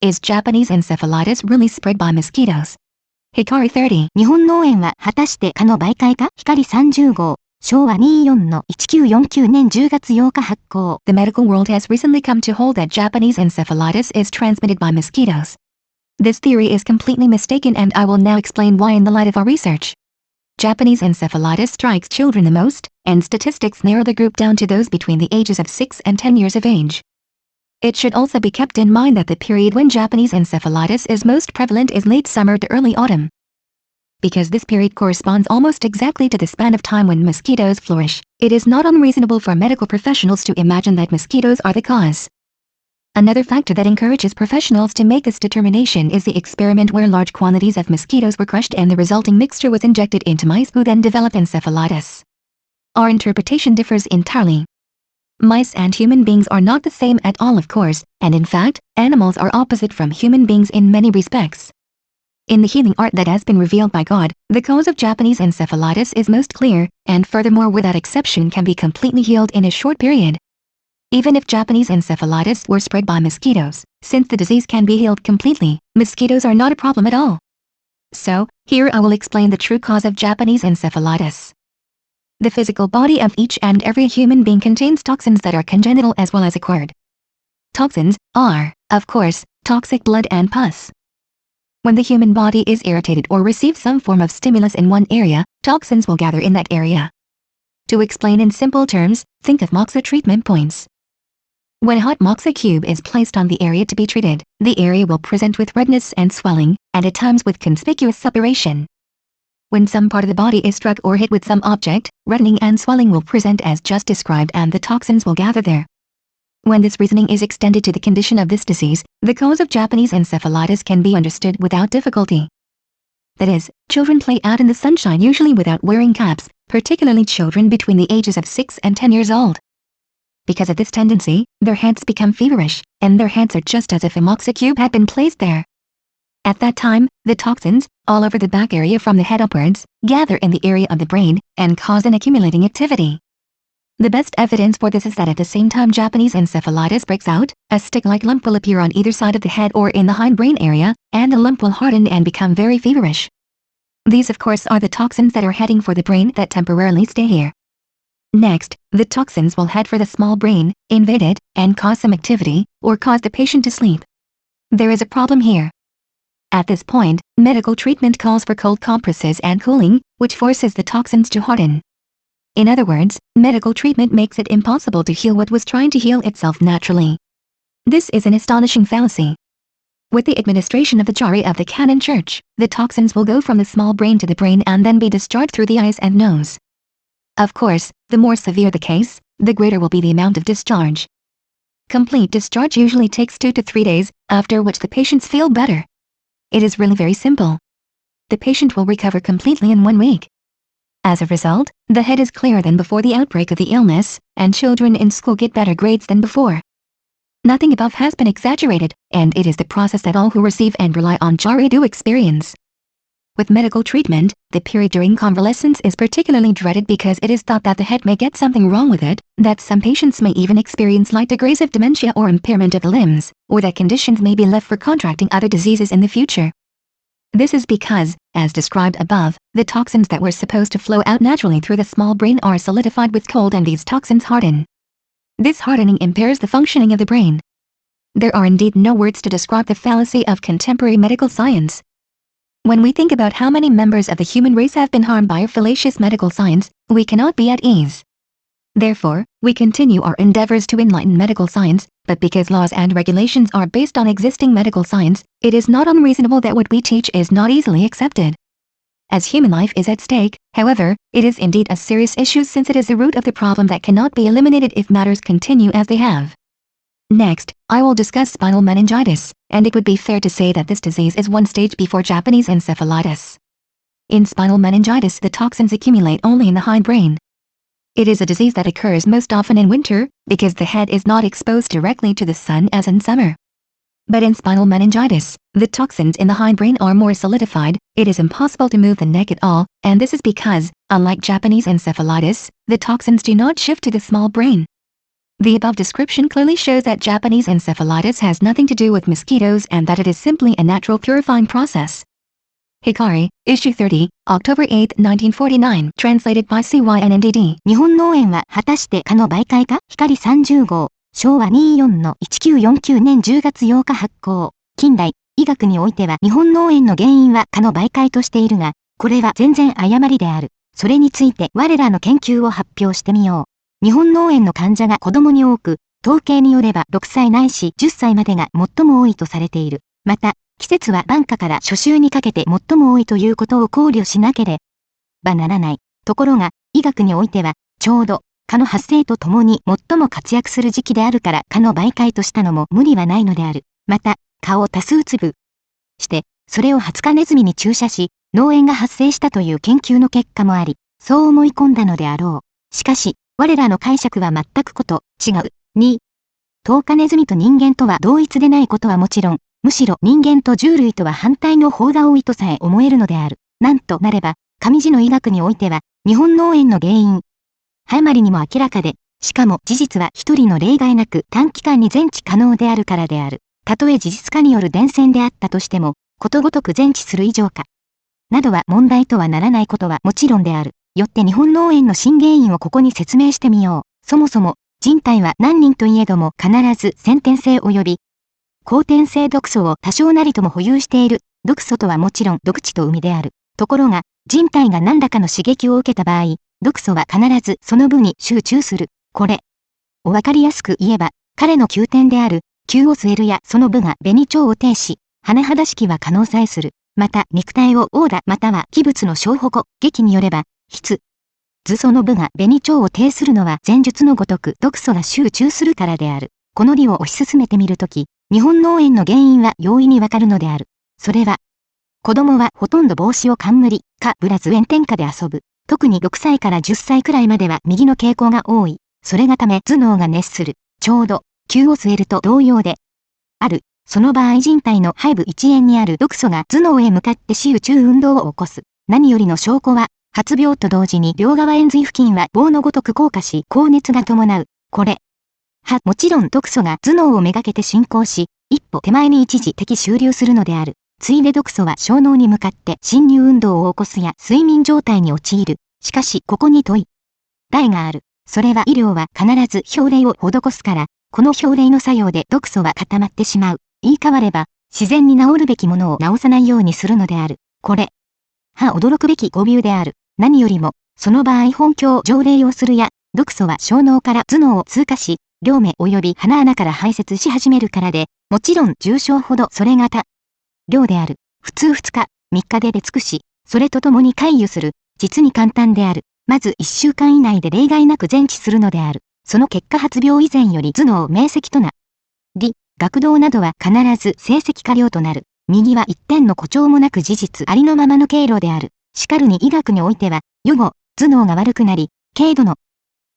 Is Japanese encephalitis really spread by mosquitoes? Hikari 30. 日本脳炎は果たして蚊の媒介か？光30号。昭和24-1949年10月8日発行。The medical world has recently come to hold that Japanese encephalitis is transmitted by mosquitoes. This theory is completely mistaken, and I will now explain why in the light of our research. Japanese encephalitis strikes children the most, and statistics narrow the group down to those between the ages of 6 and 10 years of age. It should also be kept in mind that the period when Japanese encephalitis is most prevalent is late summer to early autumn. Because this period corresponds almost exactly to the span of time when mosquitoes flourish, it is not unreasonable for medical professionals to imagine that mosquitoes are the cause. Another factor that encourages professionals to make this determination is the experiment where large quantities of mosquitoes were crushed and the resulting mixture was injected into mice who then developed encephalitis. Our interpretation differs entirely. Mice and human beings are not the same at all, of course, and in fact, animals are opposite from human beings in many respects. In the healing art that has been revealed by God, the cause of Japanese encephalitis is most clear, and furthermore without exception can be completely healed in a short period. Even if Japanese encephalitis were spread by mosquitoes, since the disease can be healed completely, mosquitoes are not a problem at all. So, here I will explain the true cause of Japanese encephalitis. The physical body of each and every human being contains toxins that are congenital as well as acquired. Toxins are, of course, toxic blood and pus. When the human body is irritated or receives some form of stimulus in one area, toxins will gather in that area. To explain in simple terms, think of moxa treatment points. When a hot moxa cube is placed on the area to be treated, the area will present with redness and swelling, and at times with conspicuous suppuration. When some part of the body is struck or hit with some object, reddening and swelling will present as just described and the toxins will gather there. When this reasoning is extended to the condition of this disease, the cause of Japanese encephalitis can be understood without difficulty. That is, children play out in the sunshine usually without wearing caps, particularly children between the ages of 6 and 10 years old. Because of this tendency, their heads become feverish, and their heads are just as if a moxa cube had been placed there. At that time, the toxins, all over the back area from the head upwards, gather in the area of the brain, and cause an accumulating activity. The best evidence for this is that at the same time Japanese encephalitis breaks out, a stick-like lump will appear on either side of the head or in the hindbrain area, and the lump will harden and become very feverish. These of course are the toxins that are heading for the brain that temporarily stay here. Next, the toxins will head for the small brain, invade it, and cause some activity, or cause the patient to sleep. There is a problem here. At this point, medical treatment calls for cold compresses and cooling, which forces the toxins to harden. In other words, medical treatment makes it impossible to heal what was trying to heal itself naturally. This is an astonishing fallacy. With the administration of the jari of the Canon Church, the toxins will go from the small brain to the brain and then be discharged through the eyes and nose. Of course, the more severe the case, the greater will be the amount of discharge. Complete discharge usually takes 2 to 3 days, after which the patients feel better. It is really very simple. The patient will recover completely in 1 week. As a result, the head is clearer than before the outbreak of the illness, and children in school get better grades than before. Nothing above has been exaggerated, and it is the process that all who receive and rely on jari do experience. With medical treatment, the period during convalescence is particularly dreaded because it is thought that the head may get something wrong with it, that some patients may even experience light degrees of dementia or impairment of the limbs, or that conditions may be left for contracting other diseases in the future. This is because, as described above, the toxins that were supposed to flow out naturally through the small brain are solidified with cold and these toxins harden. This hardening impairs the functioning of the brain. There are indeed no words to describe the fallacy of contemporary medical science. When we think about how many members of the human race have been harmed by our fallacious medical science, we cannot be at ease. Therefore, we continue our endeavors to enlighten medical science, but because laws and regulations are based on existing medical science, it is not unreasonable that what we teach is not easily accepted. As human life is at stake, however, it is indeed a serious issue since it is the root of the problem that cannot be eliminated if matters continue as they have. Next, I will discuss spinal meningitis, and it would be fair to say that this disease is 1 stage before Japanese encephalitis. In spinal meningitis, the toxins accumulate only in the hindbrain. It is a disease that occurs most often in winter, because the head is not exposed directly to the sun as in summer. But in spinal meningitis, the toxins in the hindbrain are more solidified, it is impossible to move the neck at all, and this is because, unlike Japanese encephalitis, the toxins do not shift to the small brain. The above description clearly shows that Japanese encephalitis has nothing to do with mosquitoes and that it is simply a natural purifying process. Hikari, Issue 30, October 8, 1949, translated by CYNNDD. 日本脳炎は果たして蚊の媒介か？光30号、昭和24-1949年10月8日発行。近代、医学においては日本脳炎の原因は蚊の媒介としているが、これは全然誤りである。それについて我らの研究を発表してみよう。日本脳炎の患者が子供に多く、統計によれば6歳ないし10歳までが最も多いとされている。また、季節は晩夏から初秋にかけて最も多いということを考慮しなければならない。ところが、医学においては、ちょうど、蚊の発生とともに最も活躍する時期であるから蚊の媒介としたのも無理はないのである。また、蚊を多数粒して、それを20日ネズミに注射し、脳炎が発生したという研究の結果もあり、そう思い込んだのであろう。しかし、我らの解釈は全く違う。2、10日ネズミと人間とは同一でないことはもちろん、むしろ人間と獣類とは反対の方が多いとさえ思えるのである。なんとなれば、上地の医学においては、日本脳炎の原因、あまりにも明らかで、しかも事実は一人の例外なく短期間に全治可能であるからである。たとえ事実化による伝染であったとしても、ことごとく全治する以上か。などは問題とはならないことはもちろんである。よって日本脳炎の真原因をここに説明してみよう。そもそも、人体は何人といえども必ず先天性及び後天性毒素を多少なりとも保有している。毒素とはもちろん毒地と海である。ところが、人体が何らかの刺激を受けた場合、毒素は必ずその部に集中する。これをわかりやすく言えば、彼の急点である、急を据えるやその部が紅腸を呈し、甚だしきは可能さえする。また、肉体を殴打または器物の小保護、劇によれば、図その部が紅腸を呈するのは前述のごとく毒素が集中するからである。この理を推し進めてみるとき、日本脳炎の原因は容易にわかるのである。それは、子供はほとんど帽子を冠、かぶらず炎天下で遊ぶ。特に6歳から10歳くらいまでは右の傾向が多い。それがため頭脳が熱する。ちょうど、急を据えると同様である。その場合人体の背部一円にある毒素が頭脳へ向かって集中運動を起こす。何よりの証拠は、発病と同時に両側円髄付近は棒のごとく硬化し高熱が伴う。これ。もちろん毒素が頭脳をめがけて進行し、一歩手前に一時的終了するのである。ついで毒素は小脳に向かって侵入運動を起こすや睡眠状態に陥る。しかしここに問題がある。それは医療は必ず表令を施すから、この表令の作用で毒素は固まってしまう。言い換われば、自然に治るべきものを治さないようにするのである。これ。驚くべき誤謬である。何よりも、その場合本教条例をするや、毒素は小脳から頭脳を通過し、両目及び鼻穴から排泄し始めるからで、もちろん重症ほどそれが量である。普通2日、3日で出尽くし、それとともに回遊する。実に簡単である。まず1週間以内で例外なく全治するのである。その結果発病以前より頭脳明晰となり、学童などは必ず成績過量となる。右は一点の誇張もなく事実ありのままの経路である。しかるに医学においては、予後、頭脳が悪くなり、軽度の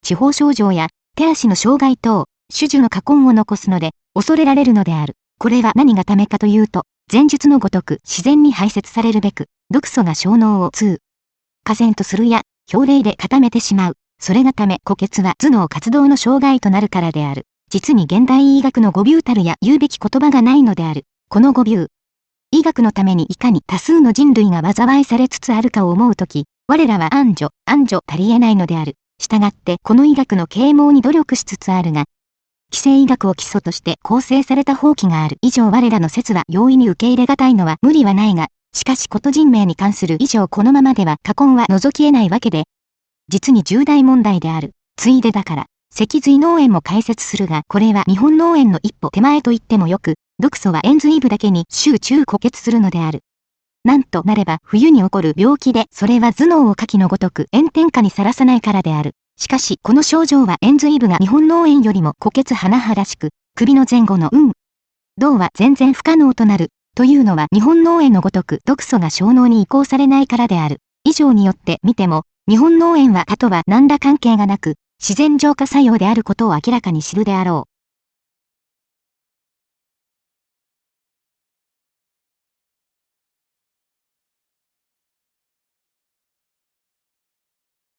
地方症状や手足の障害等、種々の禍根を残すので、恐れられるのである。これは何がためかというと、前述のごとく自然に排泄されるべく、毒素が小脳を過然とするや、表令で固めてしまう。それがため固結は頭脳活動の障害となるからである。実に現代医学の誤謬たるや言うべき言葉がないのである。この誤謬。医学のためにいかに多数の人類が災いされつつあるかを思うとき、我らは安助足りえないのである。したがってこの医学の啓蒙に努力しつつあるが、既成医学を基礎として構成された法規がある以上我らの説は容易に受け入れがたいのは無理はないが、しかしこと人命に関する以上このままでは禍根は除き得ないわけで、実に重大問題である。ついでだから、脊髄脳炎も解説するが、これは日本脳炎の一歩手前と言ってもよく、毒素は円髄部だけに集中固結するのである。なんとなれば冬に起こる病気で、それは頭脳を下記のごとく炎天下にさらさないからである。しかし、この症状は円髄部が日本脳炎よりも固結甚だしく、首の前後の動は全然不可能となる。というのは日本脳炎のごとく毒素が小脳に移行されないからである。以上によって見ても、日本脳炎は蚊とは何ら関係がなく、自然浄化作用であることを明らかに知るであろう。